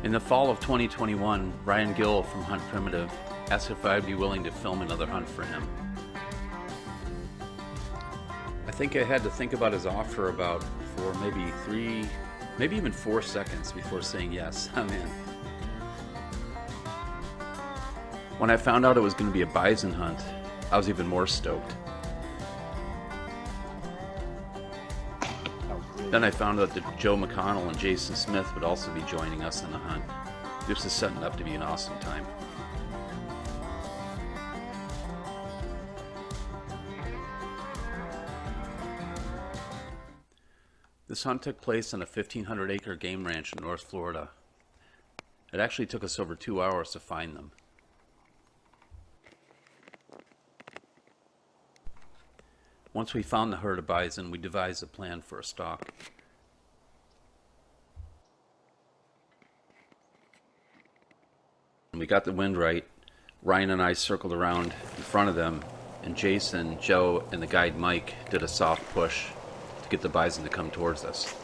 In the fall of 2021, Ryan Gill from Hunt Primitive asked if I'd be willing to film another hunt for him. I think I had to think about his offer for maybe 3, maybe even 4 seconds before saying yes, I'm in. When I found out it was going to be a bison hunt, I was even more stoked. Then I found out that Joe McConnell and Jason Smith would also be joining us in the hunt. This is setting up to be an awesome time. This hunt took place on a 1,500-acre game ranch in North Florida. It actually took us over 2 hours to find them. Once we found the herd of bison, we devised a plan for a stalk. When we got the wind right, Ryan and I circled around in front of them, and Jason, Joe, and the guide Mike did a soft push to get the bison to come towards us.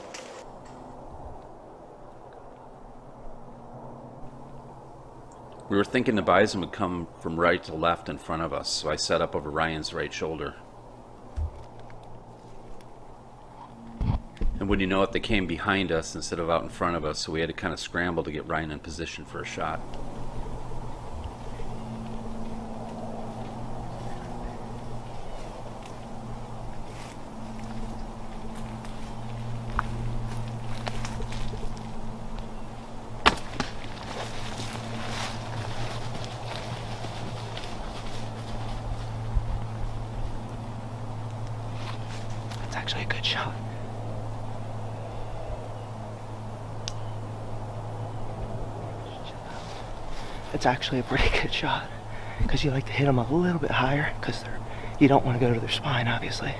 We were thinking the bison would come from right to left in front of us, so I set up over Ryan's right shoulder. And when you know it, they came behind us instead of out in front of us, so we had to kind of scramble to get Ryan in position for a shot. That's actually a good shot. It's actually a pretty good shot because you like to hit them a little bit higher because you don't want to go to their spine, obviously.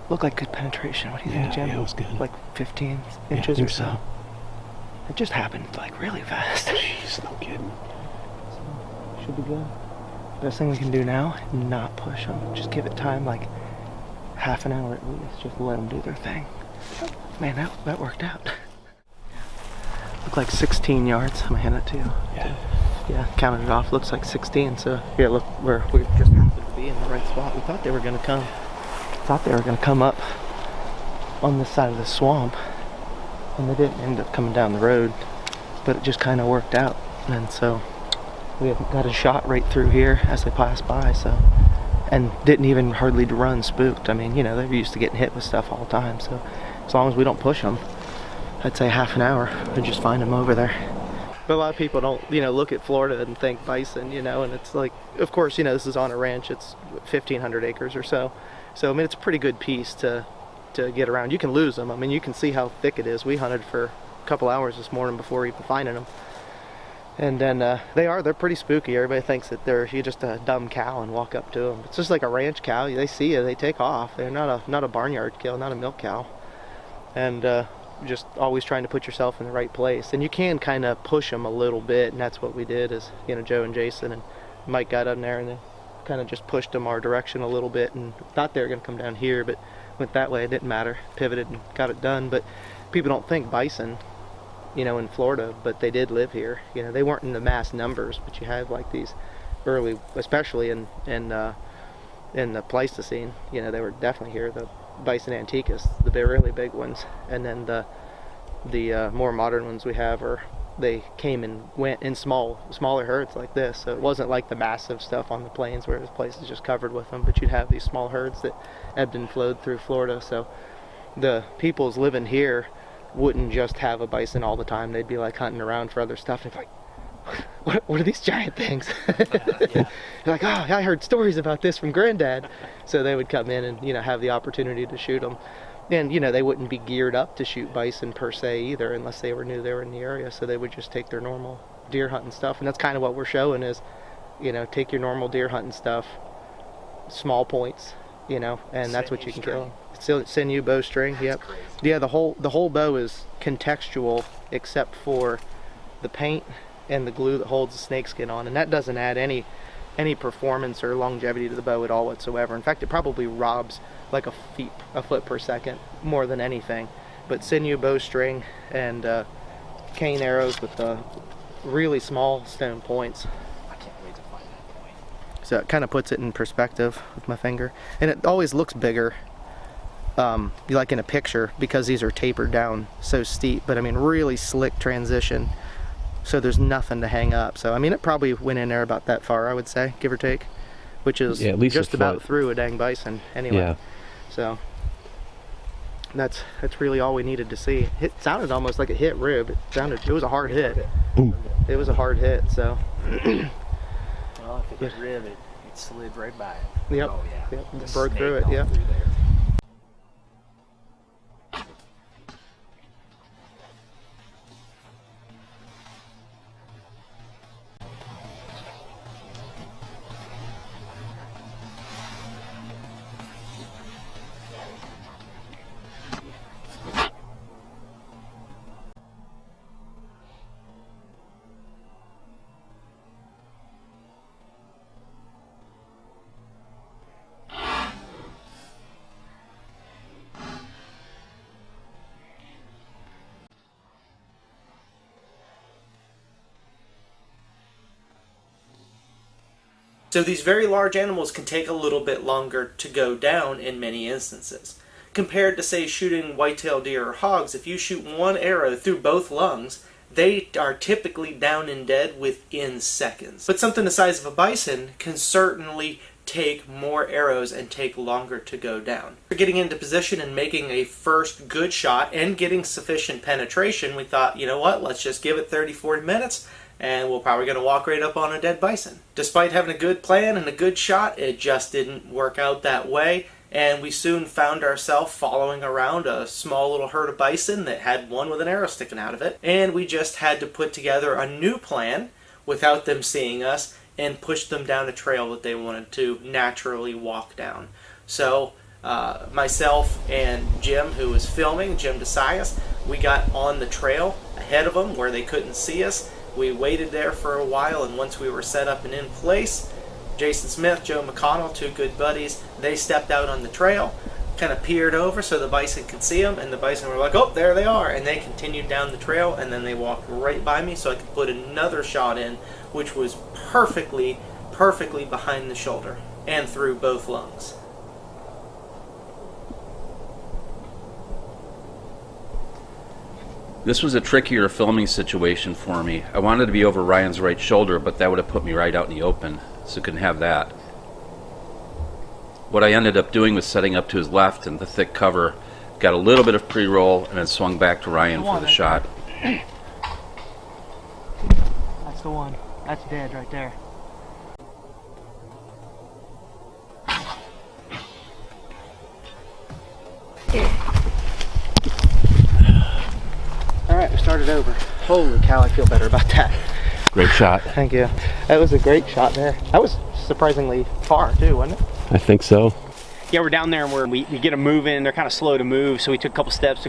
Looked like good penetration. What do you think, Jim? Yeah, it was good. Like 15 inches or so. It just happened like really fast. Jeez, no kidding. Should be good. Best thing we can do now, not push them. Just give it time, like half an hour at least. Just let them do their thing. Man, that worked out. Looked like 16 yards. I'm gonna hand it to you. Yeah, counted it off. Looks like 16. So here, look, we just happened to be in the right spot. We thought they were gonna come. Thought they were gonna come up on this side of the swamp, and they didn't end up coming down the road. But it just kind of worked out, and so we got a shot right through here as they passed by. So, and didn't even hardly run spooked. I mean, you know, they're used to getting hit with stuff all the time. So, as long as we don't push them, I'd say half an hour and just find them over there. But a lot of people don't, look at Florida and think bison, and it's like, of course, this is on a ranch. It's 1,500 acres or so. So, I mean, it's a pretty good piece to get around. You can lose them. I mean, you can see how thick it is. We hunted for a couple hours this morning before even finding them. And then they're pretty spooky. Everybody thinks that you're just a dumb cow and walk up to them. It's just like a ranch cow. They see you, they take off. They're not a barnyard kill, not a milk cow. And just always trying to put yourself in the right place, and you can kind of push them a little bit, and that's what we did. Is Joe and Jason and Mike got in there and they kind of just pushed them our direction a little bit, and thought they were going to come down here, but went that way. It didn't matter. Pivoted and got it done. But people don't think bison, in Florida, but they did live here. They weren't in the mass numbers, but you have like these early, especially in the Pleistocene. They were definitely here. The Bison anticus, the really big ones, and then the more modern ones we have they came and went in smaller herds like this. So it wasn't like the massive stuff on the plains where the place is just covered with them, but you'd have these small herds that ebbed and flowed through Florida. So the peoples living here wouldn't just have a bison all the time. They'd be like hunting around for other stuff, and it's like, what are these giant things? They're like, oh, I heard stories about this from Granddad. So they would come in and have the opportunity to shoot them. And they wouldn't be geared up to shoot bison per se either, unless they knew they were in the area. So they would just take their normal deer hunting stuff. And that's kind of what we're showing is, take your normal deer hunting stuff, small points, and that's what you can kill. Sinew, bowstring, yep. Yeah, the whole bow is contextual except for the paint and the glue that holds the snakeskin on, and that doesn't add any performance or longevity to the bow at all whatsoever. In fact, it probably robs like a foot per second more than anything. But sinew, bowstring, and cane arrows with the really small stone points. I can't wait to find that point. So it kind of puts it in perspective with my finger. And it always looks bigger, like in a picture, because these are tapered down so steep. But I mean, really slick transition. So there's nothing to hang up. So I mean, it probably went in there about that far, I would say, give or take, which is at least just about through a dang bison anyway. Yeah. So that's really all we needed to see. It sounded almost like it hit rib. It was a hard hit. Boom. It was a hard hit. So. Well, if it hit rib, it slid right by it. Yep. Oh yeah. Yep. Just Broke through snaked it. on Yep. through there. So these very large animals can take a little bit longer to go down in many instances. Compared to, say, shooting whitetail deer or hogs, if you shoot one arrow through both lungs, they are typically down and dead within seconds. But something the size of a bison can certainly take more arrows and take longer to go down. For getting into position and making a first good shot and getting sufficient penetration, we thought, you know what, let's just give it 30-40 minutes and we're probably going to walk right up on a dead bison. Despite having a good plan and a good shot, it just didn't work out that way, and we soon found ourselves following around a small little herd of bison that had one with an arrow sticking out of it, and we just had to put together a new plan without them seeing us and push them down a trail that they wanted to naturally walk down. So myself and Jim, who was filming, Jim DeSias, we got on the trail ahead of them where they couldn't see us. We waited there for a while, and once we were set up and in place, Jason Smith, Joe McConnell, two good buddies, they stepped out on the trail, kind of peered over so the bison could see them, and the bison were like, oh, there they are, and they continued down the trail, and then they walked right by me so I could put another shot in, which was perfectly behind the shoulder and through both lungs. This was a trickier filming situation for me. I wanted to be over Ryan's right shoulder, but that would have put me right out in the open, so couldn't have that. What I ended up doing was setting up to his left in the thick cover, got a little bit of pre-roll, and then swung back to Ryan for the shot. That's the one. That's dead right there. Alright, we started over. Holy cow, I feel better about that. Great shot. Thank you. That was a great shot there. That was surprisingly far too, wasn't it? I think so. Yeah, we're down there where we get them moving. They're kind of slow to move, so we took a couple steps,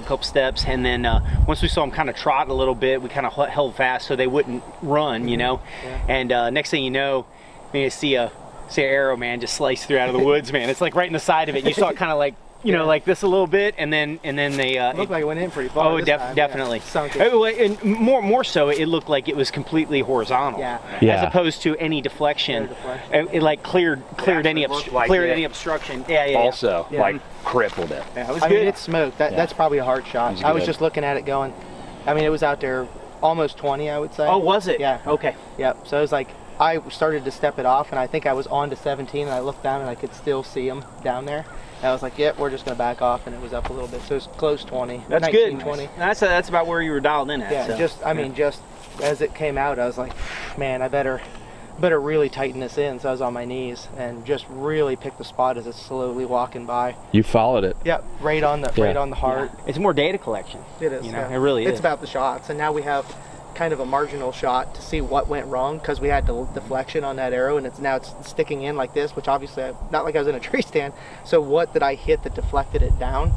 and then once we saw them kind of trot a little bit, we kind of held fast so they wouldn't run, you know. Yeah. And next thing you know, you see an arrow, man, just slice through out of the woods, man. It's like right in the side of it. You saw it kind of like, you know, like this a little bit, and then they Looked like it went in pretty far. oh, this time. definitely. Yeah. Sunk it. And more so, it looked like it was completely horizontal, Yeah. as opposed to any deflection. It like cleared any any obstruction. Yeah. Also, Yeah. like crippled it. Yeah, it was I good. mean, it smoked. That's probably a hard shot. I was good. just looking at it going, I mean, it was out there almost 20, I would say. Oh, was it? Yeah. Okay. Yep. So it was like, I started to step it off, and I think I was on to 17, and I looked down, and I could still see them down there. And I was like, yep, we're just going to back off, and it was up a little bit. So it was close 20. That's 19, good. 20. That's about where you were dialed in at. Yeah, so. just as it came out, I was like, man, I better really tighten this in. So I was on my knees and just really pick the spot as it's slowly walking by. You followed it. Yep, right on the heart. Yeah. It's more data collection. It is. You know, yeah. it really is. It's about the shots, and now we have kind of a marginal shot to see what went wrong, because we had the deflection on that arrow, and it's sticking in like this, which obviously not like I was in a tree stand. So what did I hit that deflected it down?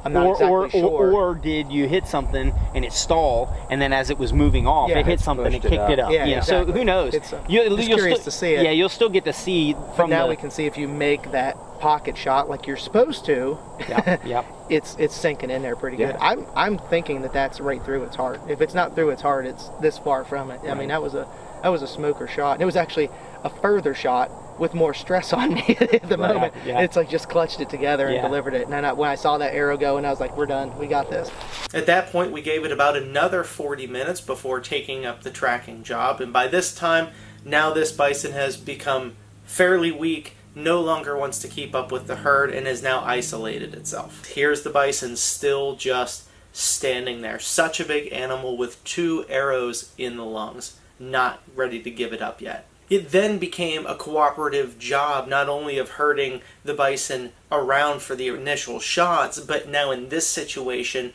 I'm not exactly sure. Or did you hit something and it stalled, and then as it was moving off, Yeah, it hit it something and pushed it kicked up. it up? Yeah, So exactly. who knows? It's, You'll curious still, to see it. Yeah, you'll still get to see But from now the. we can see if you make that pocket shot like you're supposed to. Yep. It's sinking in there pretty good. Yeah. I'm thinking that that's right through its heart. If it's not through its heart, it's this far from it. I mean, that was a smoker shot. And it was actually a further shot with more stress on me at the moment. Yeah. It's like just clutched it together and Yeah. delivered it. And when I saw that arrow go, and I was like, we're done. We got this. At that point, we gave it about another 40 minutes before taking up the tracking job, and by this time, now this bison has become fairly weak, no longer wants to keep up with the herd, and has now isolated itself. Here's the bison still just standing there. Such a big animal with 2 arrows in the lungs, not ready to give it up yet. It then became a cooperative job, not only of herding the bison around for the initial shots, but now in this situation,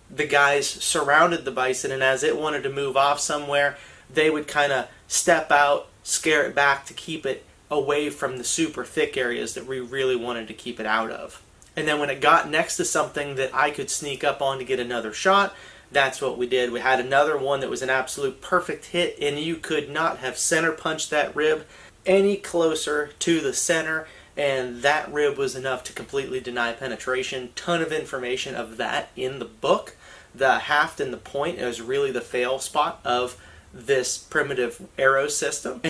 the guys surrounded the bison, and as it wanted to move off somewhere, they would kind of step out, scare it back to keep it away from the super thick areas that we really wanted to keep it out of. And then when it got next to something that I could sneak up on to get another shot, that's what we did. We had another one that was an absolute perfect hit, and you could not have center punched that rib any closer to the center, and that rib was enough to completely deny penetration. Ton of information of that in the book. The haft and the point is really the fail spot of this primitive arrow system.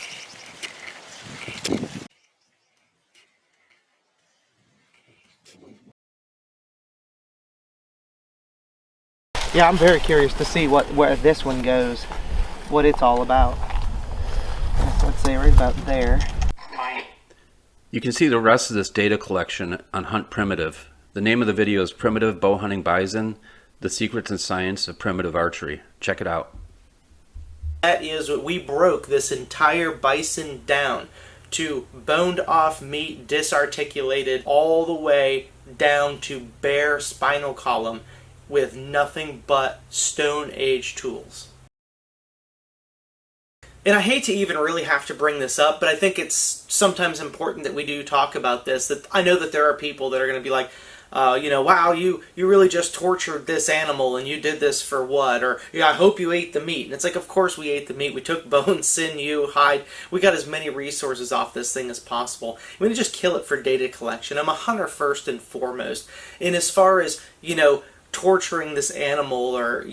Yeah, I'm very curious to see where this one goes, what it's all about. Let's say right about there. You can see the rest of this data collection on Hunt Primitive. The name of the video is Primitive Bow Hunting Bison, The Secrets and Science of Primitive Archery. Check it out. That is what we broke this entire bison down to boned off meat, disarticulated, all the way down to bare spinal column with nothing but Stone Age tools. And I hate to even really have to bring this up, but I think it's sometimes important that we do talk about this. That I know that there are people that are going to be like, wow, you really just tortured this animal and you did this for what? Or, yeah, I hope you ate the meat. And it's like, of course we ate the meat. We took bone, sinew, hide. We got as many resources off this thing as possible. We didn't just kill it for data collection. I'm a hunter first and foremost. And as far as, torturing this animal or,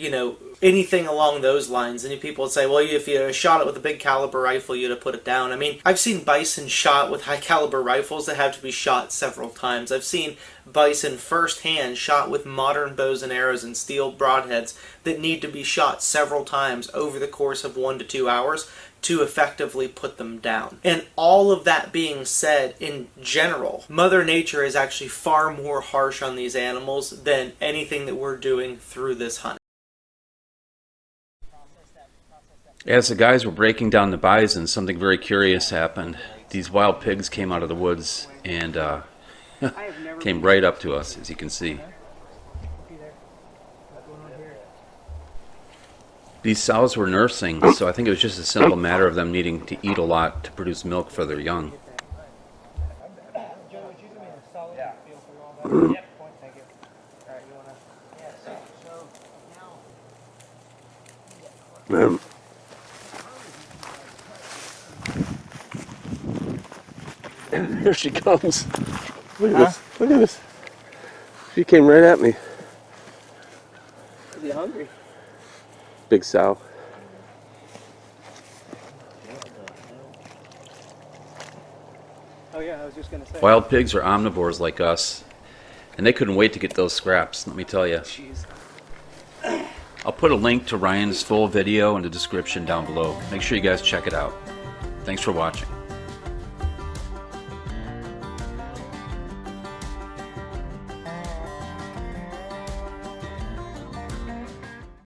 anything along those lines, and people would say, well, if you shot it with a big caliber rifle, you'd have put it down. I mean, I've seen bison shot with high caliber rifles that have to be shot several times. I've seen bison firsthand shot with modern bows and arrows and steel broadheads that need to be shot several times over the course of 1 to 2 hours to effectively put them down. And all of that being said, in general, Mother Nature is actually far more harsh on these animals than anything that we're doing through this hunt. As the guys were breaking down the bison, something very curious happened. These wild pigs came out of the woods and came right up to us, as you can see. These sows were nursing, so I think it was just a simple matter of them needing to eat a lot to produce milk for their young. Here she comes. Look at this. Look at this. She came right at me. Is he hungry? Big sow. Oh yeah, I was just gonna say. Wild pigs are omnivores like us, and they couldn't wait to get those scraps, let me tell you. Jeez. I'll put a link to Ryan's full video in the description down below. Make sure you guys check it out. Thanks for watching.